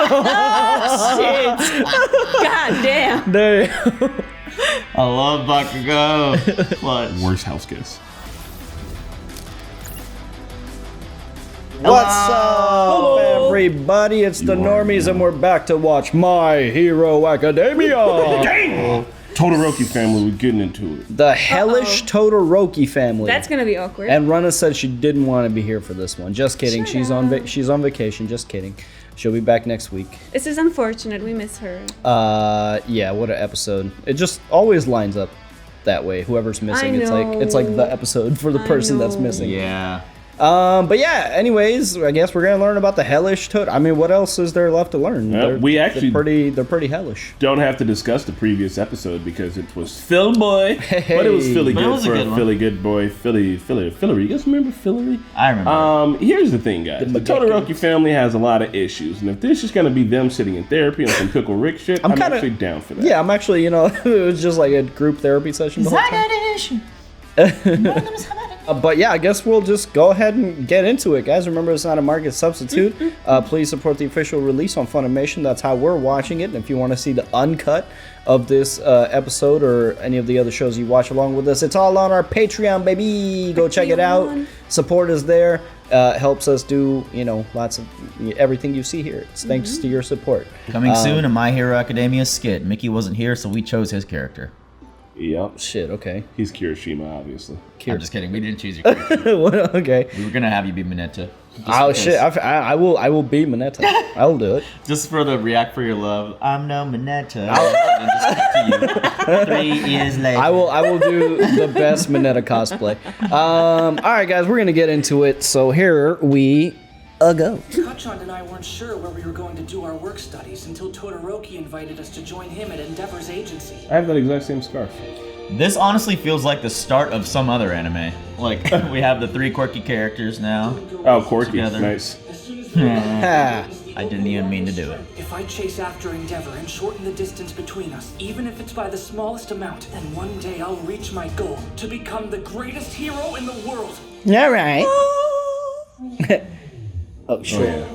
Oh, shit. God damn. Damn. I love Bakugo. Clutch. Worst house guess. What's up, everybody? It's the Normies, and we're back to watch My Hero Academia. Dang! Todoroki family, we're getting into it. The Hellish Todoroki family. That's gonna be awkward. And Rana said she didn't want to be here for this one. Just kidding. Shut She's up. she's on vacation. Just kidding. She'll be back next week. This is unfortunate. We miss her. Yeah. What an episode! It just always lines up that way. Whoever's missing, it's like the episode for the person that's missing. Yeah. But yeah, anyways, I guess we're gonna learn about the Hellish Toad. I mean, what else is there left to learn? We actually they're pretty hellish. don't have to discuss the previous episode because it was Phil Boy, but it was Philly But it good was a for good a one. Philly good boy, Philly. You guys remember Philly? I remember. Here's the thing, guys. The Todoroki family has a lot of issues, and if this is gonna be them sitting in therapy on some Pickle Rick shit, I'm actually down for that. Yeah, I'm actually, it was just like a group therapy session the whole time. But yeah, I guess we'll just go ahead and get into it, guys. Remember, it's not a market substitute. Please support the official release on Funimation. That's how we're watching it. And if you want to see the uncut of this episode or any of the other shows you watch along with us, it's all on our Patreon, baby. Go check it out. Support is there. Helps us do, lots of everything you see here. It's thanks to your support. Coming soon, a My Hero Academia skit. Mickey wasn't here, so we chose his character. Yep. Shit, okay. He's Kirishima, obviously. I'm just kidding. We didn't choose your character. Okay. We were gonna have you be Mineta. Oh shit! I will be Mineta. I'll do it. Just for the react for your love. I'm no Mineta. And just to you. 3 years later. I will do the best Mineta cosplay. All right, guys, we're gonna get into it. So here we go. Kachan and I weren't sure where we were going to do our work studies until Todoroki invited us to join him at Endeavor's agency. I have that exact same scarf. This honestly feels like the start of some other anime. Like, we have the 3 quirky characters now. Oh, quirky. Together. Nice. Ha. I didn't even mean to do it. If I chase after Endeavor and shorten the distance between us, even if it's by the smallest amount, then one day I'll reach my goal to become the greatest hero in the world. All right. Oh shit!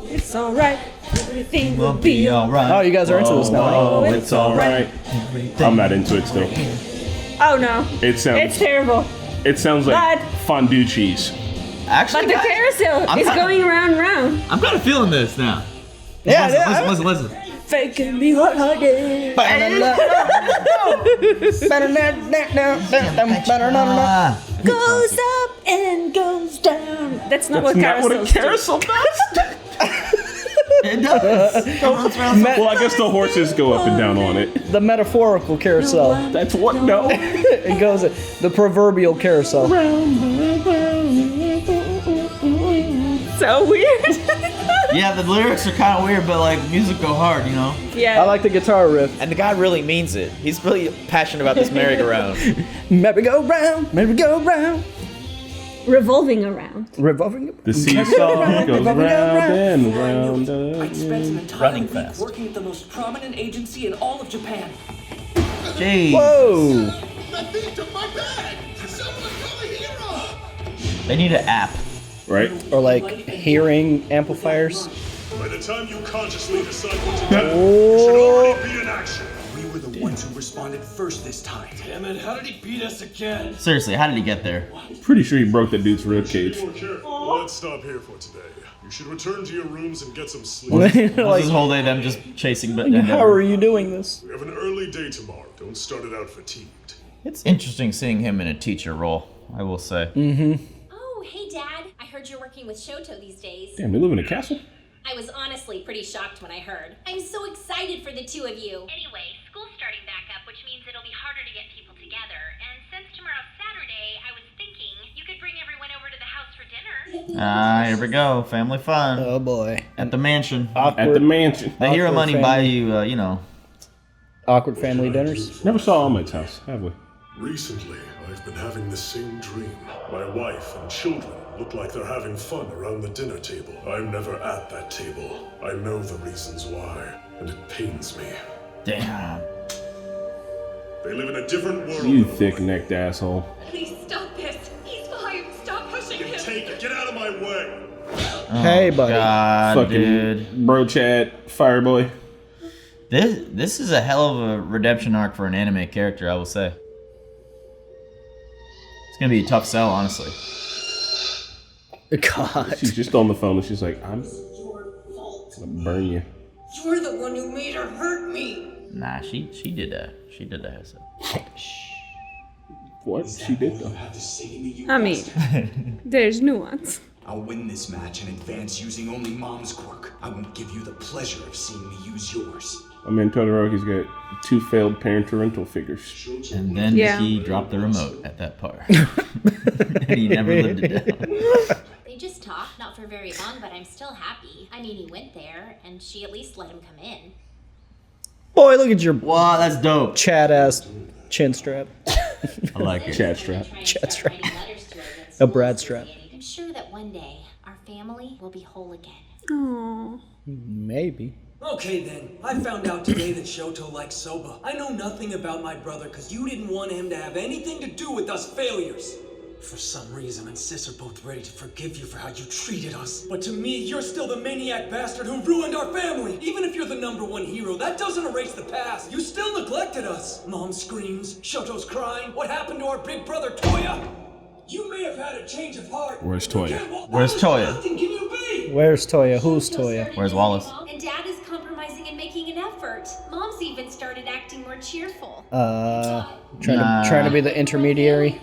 It's alright. Everything We'll be alright. Oh, you guys are into this now. Oh, it's alright. I'm not into it still. Oh no. It's terrible. It sounds like But- fondue cheese. Actually, But the guys, carousel is going round and round. I'm kind of feeling this now. Yeah, Listen. Faking me hot hearted. Goes up and goes down. That's not That's what not what a carousel carousel does. It does. Well, I guess the horses go up and down on it. The metaphorical carousel. That's what? No. It goes the proverbial carousel. So weird. Yeah, the lyrics are kind of weird, but like music go hard, Yeah. I like the guitar riff. And the guy really means it. He's really passionate about this merry-go-round. Merry go round, merry go round. Revolving around. Revolving. The seesaw goes round and round. I'd spent an entire Running week fast. working at the most prominent agency in all of Japan. Jeez. Whoa! That thing took my bag! Someone call a hero! They need an app. Right? Or like hearing amplifiers. By the time you consciously decide what to do, you Oh. should already be in action. We were the ones who responded first this time. Damn it, how did he beat us again? Seriously, how did he get there? Pretty sure he broke that dude's rib cage. More careful. Let's stop here for today. You should return to your rooms and get some sleep. Was Like, this whole day them just chasing but how are you doing this? We have an early day tomorrow. Don't start it out fatigued. It's interesting seeing him in a teacher role, I will say. Oh, hey, Dad. I heard you're working with Shoto these days. Damn, they live in a castle? I was honestly pretty shocked when I heard. I'm so excited for the 2 of you. Anyway, school's starting back up, which means it'll be harder to get people together. And since tomorrow's Saturday, I was thinking you could bring everyone over to the house for dinner. Ah, here we go. Family fun. Oh boy. At the mansion. At the mansion. The hero awkward money family. buy you, Awkward family dinners. Never saw Ahmed's house, have we? Recently, I've been having the same dream. My wife and children look like they're having fun around the dinner table. I'm never at that table. I know the reasons why, and it pains me. damn. They live in a different world. You than thick-necked asshole. Please stop this. He's fine. Stop pushing him. Take it. Get out of my way. Hey, buddy. God, Fucking dude. bro chat, fireboy. This is a hell of a redemption arc for an anime character, I will say. It's gonna be a tough sell, honestly. God. She's just on the phone and she's like, I'm gonna burn you. You're the one who made her hurt me. Nah, she did that. She did that herself. What? She did though. I mean, there's nuance. I'll win this match and advance using only Mom's quirk. I won't give you the pleasure of seeing me use yours. I mean, Todoroki's got 2 failed parental figures. And then he dropped the remote at that part. And he never lived it down. They just talked, not for very long, but I'm still happy. I mean, he went there, and she at least let him come in. Boy, look at your wow, that's dope. Chad ass chin strap. I like it. Chad strap. Chad strap. A Brad strap. I'm sure that one day our family will be whole again. Aww. Maybe. Okay then, I found out today that Shoto likes soba. I know nothing about my brother because you didn't want him to have anything to do with us failures. For some reason, I and Sis are both ready to forgive you for how you treated us. But to me, you're still the maniac bastard who ruined our family. Even if you're the #1 hero, that doesn't erase the past. You still neglected us. Mom screams, Shoto's crying. What happened to our big brother, Toya? You may have had a change of heart. Where's Toya? Where's Toya? Where's Toya? Who's Toya? Where's Wallace? And Dad is compromising and making an effort. Mom's even started acting more cheerful. Trying to be the intermediary.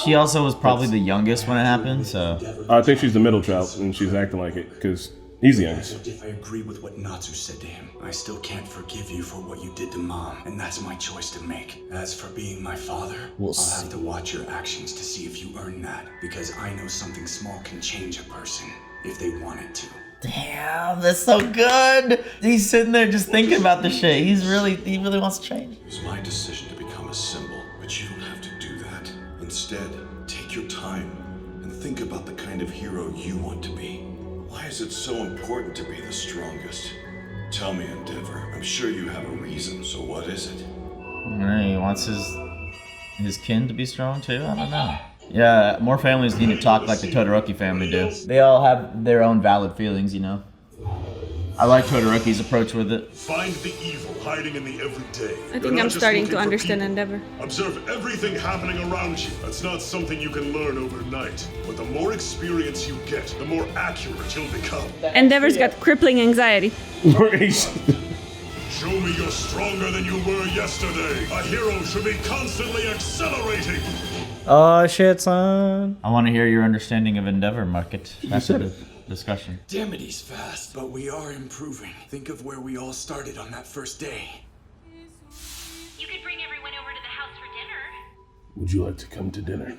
She also was probably the youngest when it happened, so. I think she's the middle child, and she's acting like it, because he's the youngest. If I agree with what Natsu said to him, I still can't forgive you for what you did to Mom, and that's my choice to make. As for being my father, I'll have to watch your actions to see if you earn that, because I know something small can change a person, if they want it to. Damn, that's so good. He's sitting there just thinking about the shit. He really wants to change. It was my decision to become a symbol, but you don't have to do that. Instead, take your time and think about the kind of hero you want to be. Why is it so important to be the strongest? Tell me, Endeavor. I'm sure you have a reason, so what is it? He wants his kin to be strong too? I don't know. Yeah, more families need to talk like the Todoroki family do. They all have their own valid feelings, you know? I like Todoroki's approach with it. Find the evil hiding in the everyday. I think I'm starting to understand Endeavor. Observe everything happening around you. That's not something you can learn overnight. But the more experience you get, the more accurate you'll become. Endeavor's got crippling anxiety. Show me you're stronger than you were yesterday. A hero should be constantly accelerating. Oh shit, son. I want to hear your understanding of Endeavor, Market. That's the discussion. Damn it, he's fast. But we are improving. Think of where we all started on that first day. You could bring everyone over to the house for dinner. Would you like to come to dinner?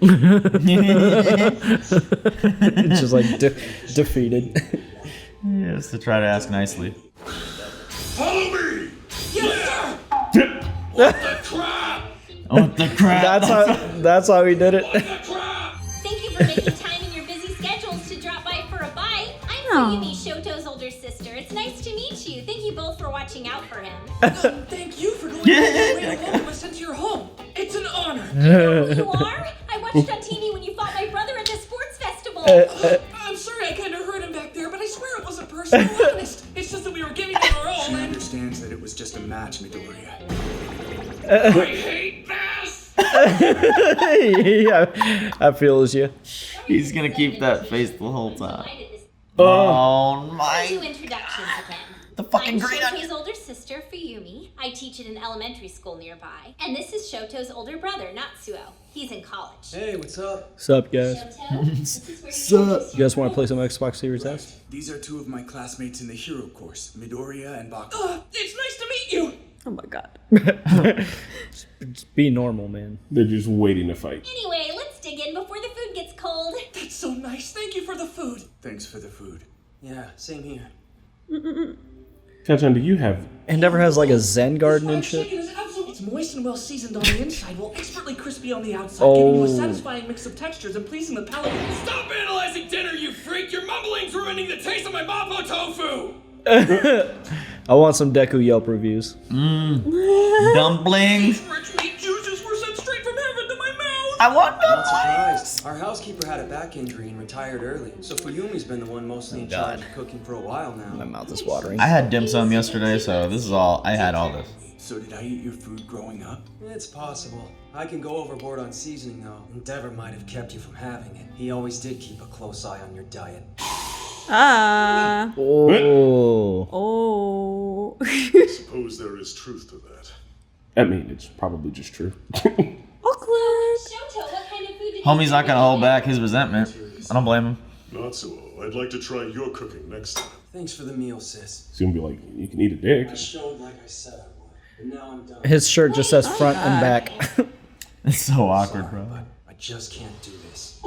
Just like defeated. Yes, to try to ask nicely. Follow me! Yes, sir! What the crap? What the crap? That's how he did it. Thank you for making time in your busy schedules to drop by for a bite. I'm Fuyumi, Shoto's older sister. It's nice to meet you. Thank you both for watching out for him. Thank you for going out of your way to welcome us into your home. It's an honor. You know who you are? I watched on TV when you fought my brother at the sports festival. I'm sorry I kind of hurt him back there, but I swear it wasn't personal. Honest. It's just that we were giving it our all. She understands that it was just a match, Midoriya. I hate this! Yeah, I feel as you. He's gonna keep that face the whole time. Oh my. Two introductions again. The fucking I'm green Shoto's older sister, Fuyumi. I teach at an elementary school nearby. And this is Shoto's older brother, Natsuo. He's in college. Hey, what's up? What's up, guys? Shoto, this is where Sup? You guys want to play some Xbox Series S? These are two of my classmates in the hero course, Midoriya and Bakugo. It's nice to meet you! Oh my god. Just be normal, man. They're just waiting to fight. Anyway, let's dig in before the food gets cold. That's so nice. Thank you for the food. Thanks for the food. Yeah, same here. Kanchan, do you have... Endeavor has like a Zen garden and shit. It's moist and well seasoned on the inside, while expertly crispy on the outside, giving you a satisfying mix of textures and pleasing the palate. Stop analyzing dinner, you freak! Your mumbling's ruining the taste of my mapo tofu! I want some Deku Yelp reviews. Dumplings. Rich meat juices were sent straight from heaven to my I want Not surprised. Our housekeeper had a back injury and retired early, so Fuyumi's been the one mostly in charge of cooking for a while now. My mouth is watering. I had dim sum yesterday, so this is all. I had all this. So did I eat your food growing up? It's possible. I can go overboard on seasoning, though. Endeavor might have kept you from having it. He always did keep a close eye on your diet. Ah. Oh. Oh. I suppose there is truth to that. I mean, it's probably just true. Awkward. Shoto, what kind of food did Homie's not gonna hold back his resentment. I don't blame him. Not so. I'd like to try your cooking next time. Thanks for the meal, sis. It's gonna be like, you can eat a dick. I showed like I said I would, and now I'm done. His shirt just says front and back. It's so awkward, Sorry, bro. but I just can't do this.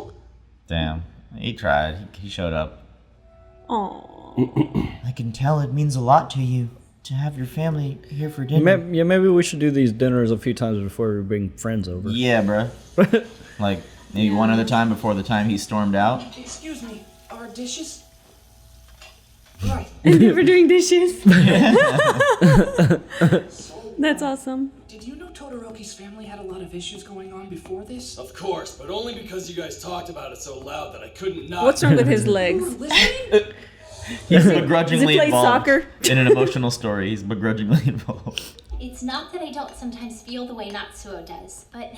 Damn. He tried. He showed up. Aww. I can tell it means a lot to you to have your family here for dinner. Maybe we should do these dinners a few times before we bring friends over. Yeah, bro. Like, maybe one other time before the time he stormed out. Excuse me, our dishes? Right. And you were doing dishes. That's awesome. Did you know Todoroki's family had a lot of issues going on before this? Of course, but only because you guys talked about it so loud that I couldn't not. What's wrong with his legs? Listening? He's begrudgingly Does he play involved soccer? in an emotional story. He's begrudgingly involved. It's not that I don't sometimes feel the way Natsuo does, but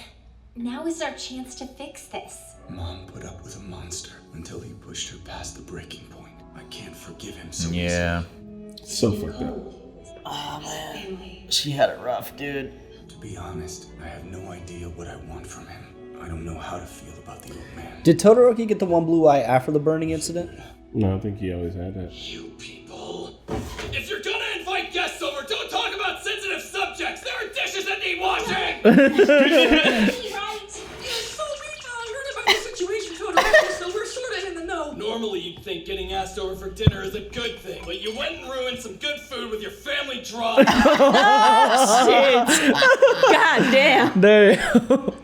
now is our chance to fix this. Mom put up with a monster until he pushed her past the breaking point. I can't forgive him so Yeah. So fucked up. Oh, man. She had it rough, dude. To be honest, I have no idea what I want from him. I don't know how to feel about the old man. Did Todoroki get the one blue eye after the burning incident? No, I think he always had that. You people. If you're gonna invite guests over, don't talk about sensitive subjects. There are dishes that need washing. Right. So we heard about the situation, Todoroki, so we're sort of in the know. Normally you'd think getting asked over for dinner is a good thing, but you went and ruined some good food with your family drama. Shit. God damn. There you go.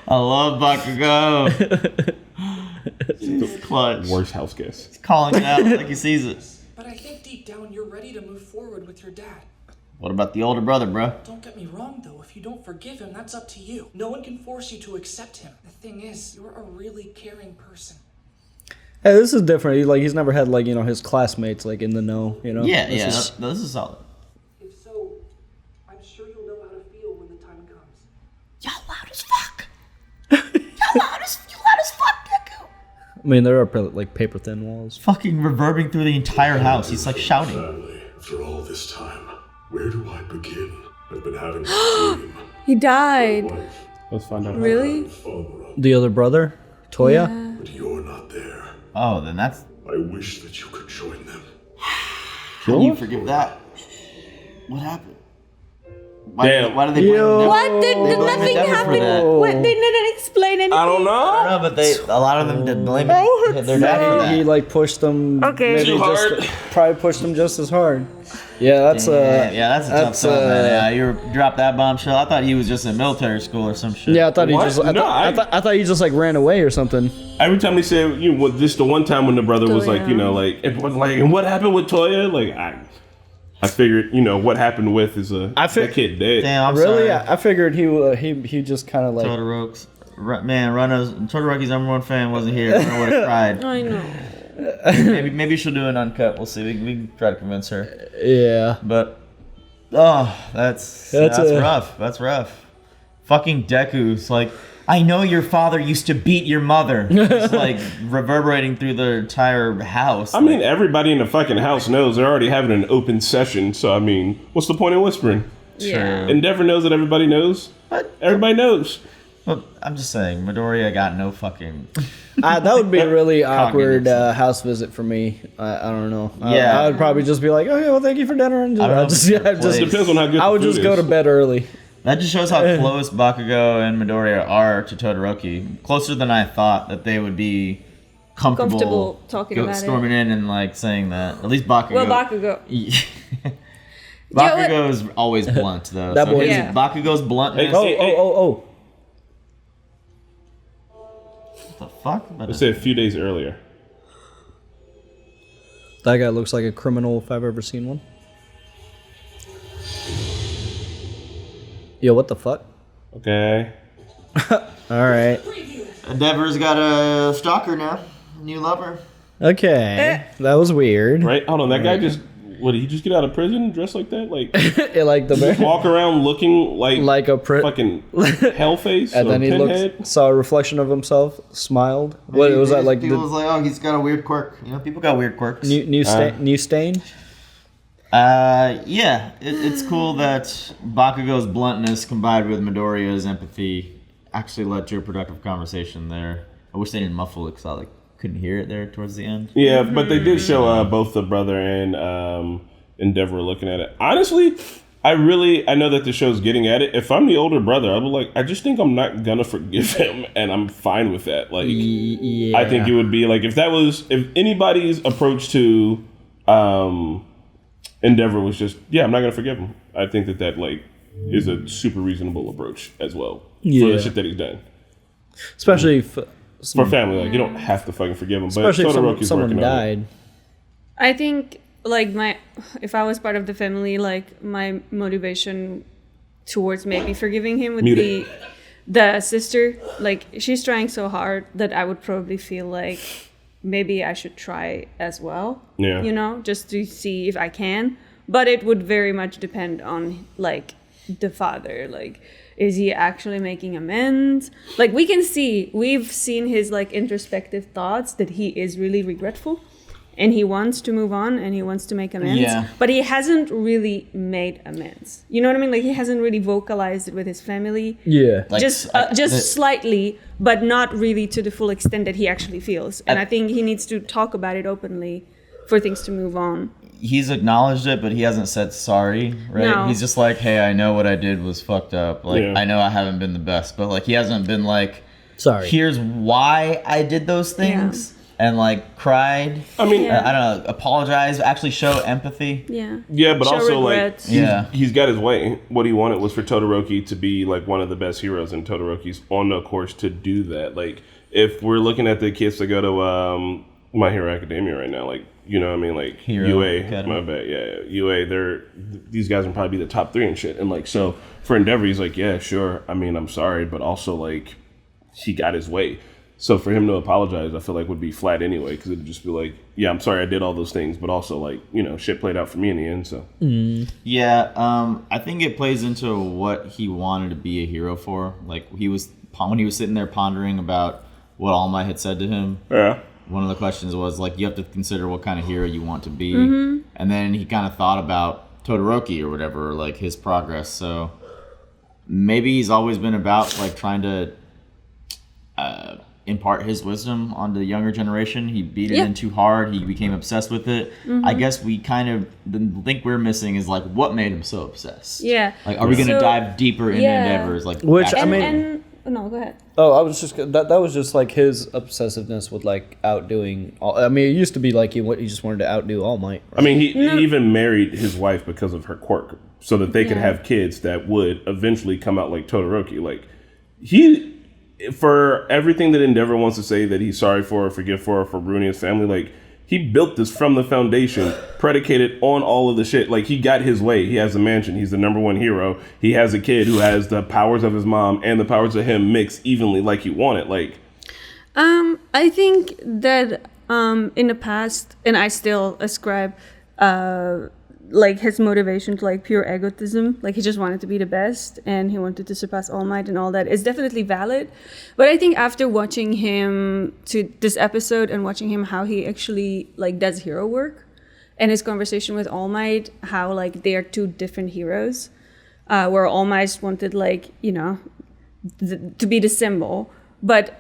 I love Bakugo. He's clutch. Worst house guest. He's calling it out like he sees it. But I think deep down you're ready to move forward with your dad. What about the older brother, bro? Don't get me wrong, though. If you don't forgive him, that's up to you. No one can force you to accept him. The thing is, you're a really caring person. Hey, this is different. He's never had his classmates in the know. Yeah, This is- this is solid. If so, I'm sure you'll know how to feel when the time comes. Y'all loud as fuck. You loud as fuck, Deku. I mean, there are paper thin walls. Fucking reverbing through the entire house. He's like shouting. Family, after all this time, where do I begin? I've been having a dream. He died. Wife, Let's find out. Really? father, The other brother, Toya. Yeah. but you're not there. Oh, then that's. I wish that you could join them. How do you forgive that? What happened? Why Damn. did they blame him? What? Did blame nothing Endeavor for happen? that. What? They didn't explain anything. I don't know. No, but a lot of them did blame their dad for that. He pushed them. Okay. Maybe Too hard. probably pushed them just as hard. Yeah, that's that's a tough song, man. Yeah, you dropped that bombshell. I thought he was just in military school or some shit. Yeah, I thought he What? just. I No, thought he just ran away or something. Every time they say, this the one time when the brother was Toya. and what happened with Toya? I figured, what happened with is that kid dead. Damn, I'm Really, sorry. I figured he just kind of Todoroki's #1 fan wasn't here. I would have cried. I know. Maybe she'll do an uncut. We'll see. We can try to convince her. Yeah. But that's rough. That's rough. Fucking Deku's I know your father used to beat your mother. It's reverberating through the entire house. I mean, everybody in the fucking house knows they're already having an open session. So, I mean, what's the point in whispering? Yeah. Endeavor knows that everybody knows. Everybody knows. But I'm just saying, Midoriya got no fucking. That would be a really awkward Cognitive. house visit for me. I don't know. Yeah. I would probably just be like, okay, well, thank you for dinner. And I don't know if just, it's your place. Depends on how good I would the food just go is. to bed early. That just shows how close Bakugo and Midoriya are to Todoroki. Closer than I thought that they would be comfortable talking about it. storming in and saying that. At least Bakugo. Well, Bakugo. Bakugo is always blunt though. That boy- Yeah. Bakugo's bluntness. Oh. What the fuck? Let's say a few days earlier. That guy looks like a criminal if I've ever seen one. Yo, what the fuck? Okay. All right. Endeavor's got a stalker now. New lover. Okay. That was weird. Right? Hold on. That guy just... What, did he just get out of prison dressed like that? Like, like the just walk around looking like a fucking Hellface? And then he saw a reflection of himself, smiled. What was that like? People was like, oh, he's got a weird quirk. You know, people got weird quirks. New stain? Yeah. It's cool that Bakugo's bluntness combined with Midoriya's empathy actually led to a productive conversation there. I wish they didn't muffle it because I couldn't hear it there towards the end. Yeah, but they did show both the brother and Endeavor looking at it. Honestly, I know that the show's getting at it. If I'm the older brother, I'd be like, I just think I'm not gonna forgive him, and I'm fine with that. Like, yeah. I think it would be like if anybody's approach to Endeavor was just, I'm not gonna forgive him. I think that like is a super reasonable approach as well for the shit that he's done. Especially for family, like you don't have to fucking forgive him. Especially but if someone died. I think like if I was part of the family, like my motivation towards maybe forgiving him would be the sister. Like she's trying so hard that I would probably feel like maybe I should try as well. Yeah. You know, just to see if I can. But it would very much depend on like the father. Like, is he actually making amends? Like we've seen his like introspective thoughts that he is really regretful and he wants to move on and he wants to make amends. Yeah. But he hasn't really made amends. You know what I mean? Like he hasn't really vocalized it with his family. Yeah. Like, just slightly, but not really to the full extent that he actually feels. And I think he needs to talk about it openly for things to move on. He's acknowledged it, but he hasn't said sorry, right? No. He's just like, hey, I know what I did was fucked up. Like, I know I haven't been the best, but like he hasn't been like, sorry. Here's why I did those things. And like cried. I mean, I don't know, apologize, actually show empathy. Yeah. Yeah, but show also regrets. he's got his way. What he wanted was for Todoroki to be like one of the best heroes, and Todoroki's on the course to do that. Like if we're looking at the kids that go to My Hero Academia right now, like, you know what I mean, like UA, Academy. my bad, UA, these guys would probably be the top 3 and shit. And like, so for Endeavor, he's like, yeah, sure, I mean, I'm sorry, but also like he got his way. So for him to apologize, I feel like would be flat anyway, because it'd just be like, yeah, I'm sorry I did all those things, but also like, you know, shit played out for me in the end. So Yeah, I think it plays into what he wanted to be a hero for. Like when he was sitting there pondering about what All Might had said to him. Yeah. One of the questions was like, you have to consider what kind of hero you want to be. Mm-hmm. And then he kind of thought about Todoroki or whatever, or like his progress. So maybe he's always been about like trying to impart his wisdom on the younger generation. He beat it in too hard. He became obsessed with it. Mm-hmm. I guess we kind of, the thing we're missing is like, what made him so obsessed? Yeah. Like, are we going to dive deeper into Endeavors? Like, which, no, go ahead. Oh, I was just that was just like his obsessiveness with like outdoing. I mean, it used to be like he just wanted to outdo All Might. Right? I mean, he even married his wife because of her quirk, so that they could have kids that would eventually come out like Todoroki. Like for everything that Endeavor wants to say that he's sorry for or forgive for ruining his family, like he built this from the foundation, predicated on all of the shit. Like he got his way. He has a mansion. He's the #1 hero. He has a kid who has the powers of his mom and the powers of him mixed evenly like he wanted. Like, I think that in the past, and I still ascribe like his motivation to like pure egotism, like he just wanted to be the best and he wanted to surpass All Might and all that is definitely valid. But I think after watching him to this episode and watching him how he actually like does hero work and his conversation with All Might, how like they are two different heroes, where All Might wanted like, you know, to be the symbol, but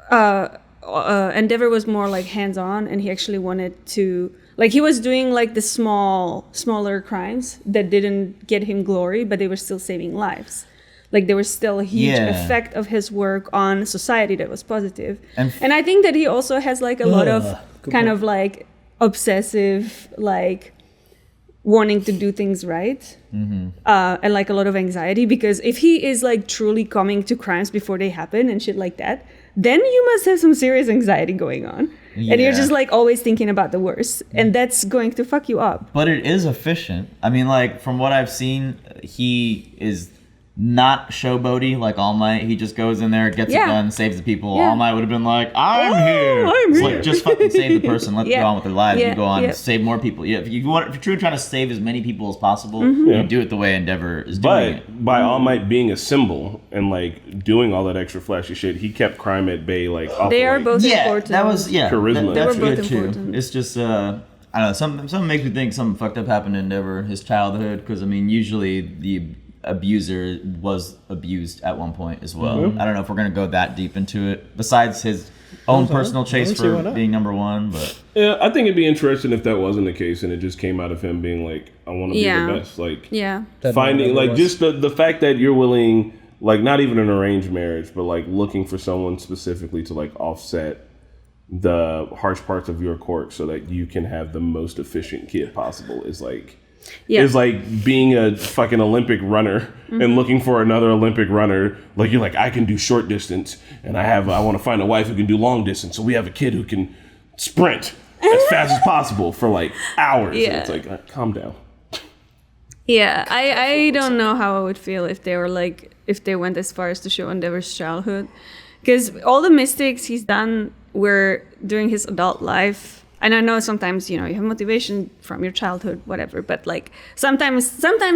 Endeavor was more like hands-on and he actually wanted to, like he was doing like the smaller crimes that didn't get him glory, but they were still saving lives. Like there was still a huge effect of his work on society that was positive. And I think that he also has like a lot of kind of like obsessive, like wanting to do things right. Mm-hmm. And like a lot of anxiety, because if he is like truly coming to crimes before they happen and shit like that, then you must have some serious anxiety going on. Yeah. And you're just like always thinking about the worst, and that's going to fuck you up. But it is efficient. I mean, like from what I've seen, he is not showboaty like All Might. He just goes in there, gets it done, saves the people. All Might would have been like, I'm here. It's like, just fucking save the person. Let them go on with their lives. You go on and save more people. If you're truly trying to save as many people as possible, you do it the way Endeavor is doing it. But by All Might being a symbol and like doing all that extra flashy shit, he kept crime at bay. Like they are both important. That was charisma. That's both good important. too. It's just I don't know. Something makes me think something fucked up happened to Endeavor, his childhood, because I mean usually the abuser was abused at one point as well. I don't know if we're gonna go that deep into it. Besides his own personal chase for being number one, but yeah, I think it'd be interesting if that wasn't the case and it just came out of him being like, I want to be the best. Like finding like just the fact that you're willing, like not even an arranged marriage, but like looking for someone specifically to like offset the harsh parts of your quirk so that you can have the most efficient kid possible is like. Is like being a fucking Olympic runner and looking for another Olympic runner. Like you're like, I can do short distance and I want to find a wife who can do long distance. So we have a kid who can sprint as fast as possible for like hours. And it's like, calm down. Yeah, I don't know how I would feel if they went as far as to show Endeavor's childhood. Because all the mistakes he's done were during his adult life. And I know sometimes, you have motivation from your childhood, whatever. But like sometimes,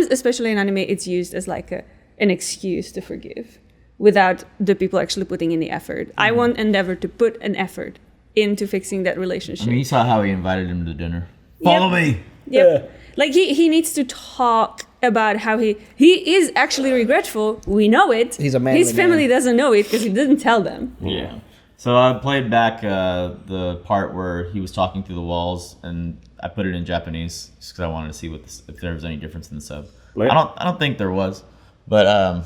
especially in anime, it's used as like an excuse to forgive without the people actually putting in the effort. I want Endeavor to put an effort into fixing that relationship. I mean, you saw how he invited him to dinner. Follow me. Yep. Like he needs to talk about how he is actually regretful. We know it. He's a manly His family doesn't know it because he didn't tell them. Yeah. So I played back the part where he was talking through the walls, and I put it in Japanese just because I wanted to see if there was any difference in the sub. I don't think there was, but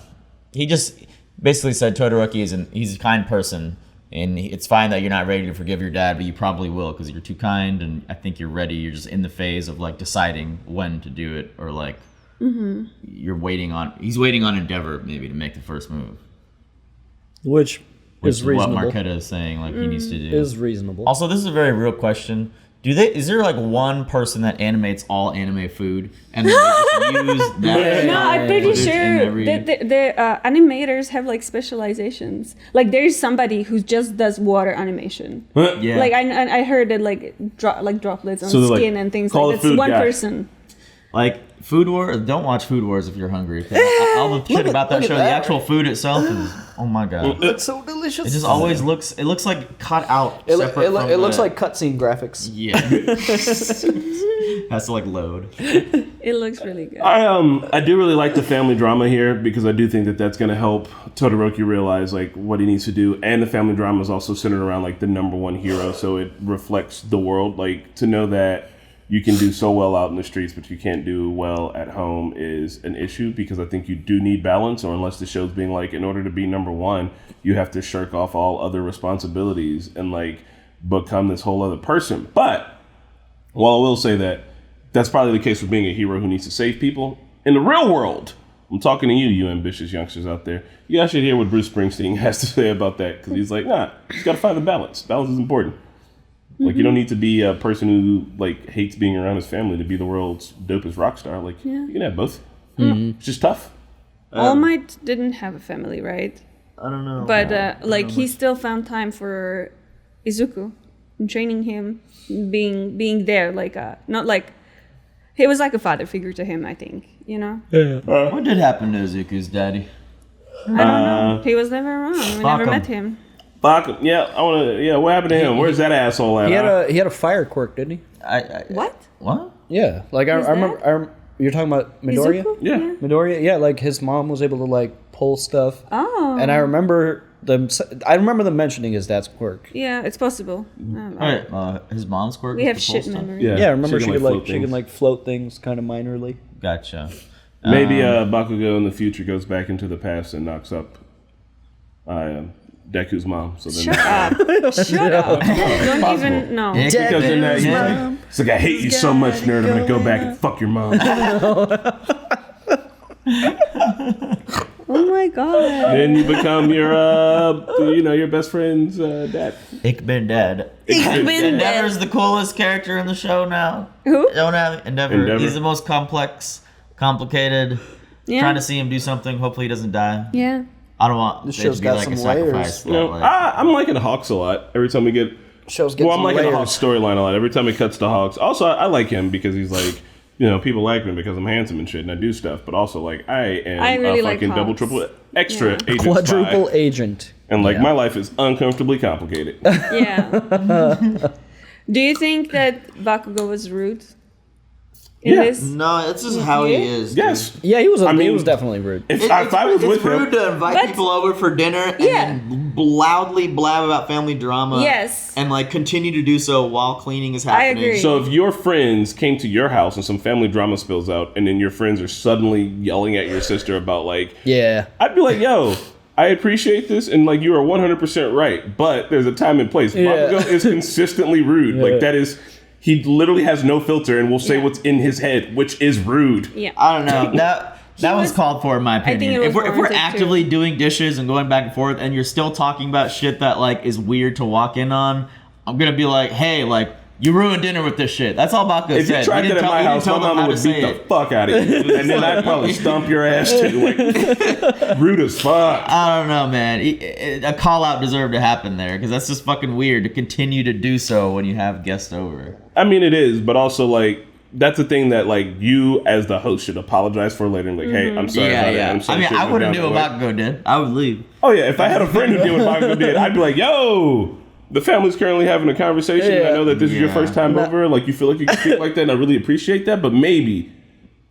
he just basically said Todoroki he's a kind person, and it's fine that you're not ready to forgive your dad, but you probably will because you're too kind, and I think you're ready. You're just in the phase of like deciding when to do it, or like he's waiting on Endeavor maybe to make the first move, which is reasonable. What Marquetta is saying, like he needs to do is reasonable. Also, this is a very real question. Is there like one person that animates all anime food and then they just use that? No, I'm pretty sure the animators have like specializations. Like there's somebody who just does water animation. Yeah. Like I heard that like droplets on skin and things like that's one person. Like Food Wars, don't watch Food Wars if you're hungry. All the shit about that show, the actual food itself is, oh my god, it's so delicious. It just always looks like cut out. It looks like cutscene graphics. Yeah, has to like load. It looks really good. I do really like the family drama here because I do think that that's going to help Todoroki realize like what he needs to do, and the family drama is also centered around like the number one hero, so it reflects the world. Like to know that you can do so well out in the streets, but you can't do well at home is an issue because I think you do need balance, or unless the show's being like, in order to be number one, you have to shirk off all other responsibilities and like become this whole other person. But while I will say that that's probably the case with being a hero who needs to save people, in the real world, I'm talking to you ambitious youngsters out there, you guys should hear what Bruce Springsteen has to say about that, because he's like, nah, you just got to find the balance. Balance is important. Like, you don't need to be a person who, like, hates being around his family to be the world's dopest rock star. Like, you can have both. It's just tough. All Might didn't have a family, right? I don't know. But, like, he still found time for Izuku and training him, being there. Like, not like... He was like a father figure to him, I think, you know? What did happen to Izuku's daddy? I don't know. He was never around. We never met him. Bakugo, what happened to him? Where's that asshole at? He had a fire quirk, didn't he? What? What? Yeah, like I remember. You're talking about Midoriya? Izuku? Yeah. Midoriya. Yeah, like his mom was able to like pull stuff. Oh. And I remember them mentioning his dad's quirk. Yeah, it's possible. Alright, his mom's quirk. We have shit memory. Yeah, remember she can like float things kind of minorly. Gotcha. Maybe Bakugo in the future goes back into the past and knocks up Deku's mom. So then Shut up. Don't even know. Because then it's like, I hate you so much, nerd. I'm gonna go back and fuck your mom. Oh my god. Then you become your best friend's dad. Ich bin dead. Endeavor's the coolest character in the show now. Who? Don't have Endeavor. He's the most complicated. Yeah. Trying to see him do something. Hopefully he doesn't die. Yeah. I don't want This it show's to be got like some a sacrifice. layers. That, like, I'm liking Hawks a lot. Every time we get... Show's get Well, I'm some liking the layers. Hawks storyline a lot. Every time it cuts to Hawks. Also, I like him because he's like... people like me because I'm handsome and shit, and I do stuff. But also, like, I am really a like fucking double, Hawks. triple, extra agent Quadruple spy. agent. And, like, my life is uncomfortably complicated. Yeah. Do you think that Bakugo was rude? In Yeah. this? no, this is how he is. Yes. Yeah, he was. I he mean- was definitely rude. If I was with It's rude him... to invite But- people over for dinner and then loudly blab about family drama. Yes. And like continue to do so while cleaning is happening. agree. So if your friends came to your house and some family drama spills out, and then your friends are suddenly yelling at your sister about, like... Yeah. I'd be like, yo... I appreciate this, and like you are 100% right, but there's a time and place. Yeah. Bakugo is consistently rude. Yeah. Like that is, he literally has no filter and will say what's in his head, which is rude. Yeah. I don't know. That was was- called for in my think opinion. it was If we're warranted, actively doing dishes and going back and forth, and you're still talking about shit that like is weird to walk in on, I'm gonna be like, hey, like you ruined dinner with this shit. That's all Bakugo If said. you tried that at my house, my mama would beat the fuck out of you, and then I'd probably stomp your ass too. Like, rude as fuck. I don't know, man. A call out deserved to happen there because that's just fucking weird to continue to do so when you have guests over. I mean, it is, but also like that's the thing that like you as the host should apologize for later. Like, hey, I'm sorry about it. I'm sorry. I mean, I wouldn't do what Bakugo did. I would leave. Oh yeah, if I had a friend who did what Bakugo did, I'd be like, yo. The family's currently having a conversation. Yeah. I know that this is your first time over. Like, you feel like you can speak like that, and I really appreciate that. But maybe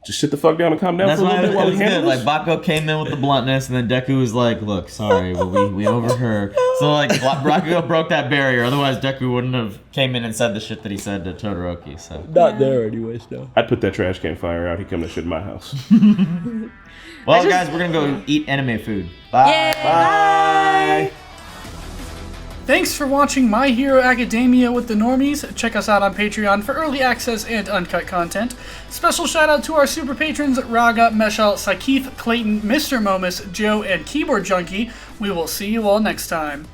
just sit the fuck down and calm down That's for a why little it bit while was we handle good. this. Like Bakugo came in with the bluntness, and then Deku was like, "Look, sorry, but we overheard." So like Bakugo broke that barrier. Otherwise, Deku wouldn't have came in and said the shit that he said to Todoroki. So Not there, anyways. No. I'd put that trash can fire out. He come to shit in my house. well, guys, we're gonna go eat anime food. Bye. Bye. Thanks for watching My Hero Academia with the Normies. Check us out on Patreon for early access and uncut content. Special shout out to our super patrons Raga, Meshal, Sakith, Clayton, Mr. Momus, Joe, and Keyboard Junkie. We will see you all next time.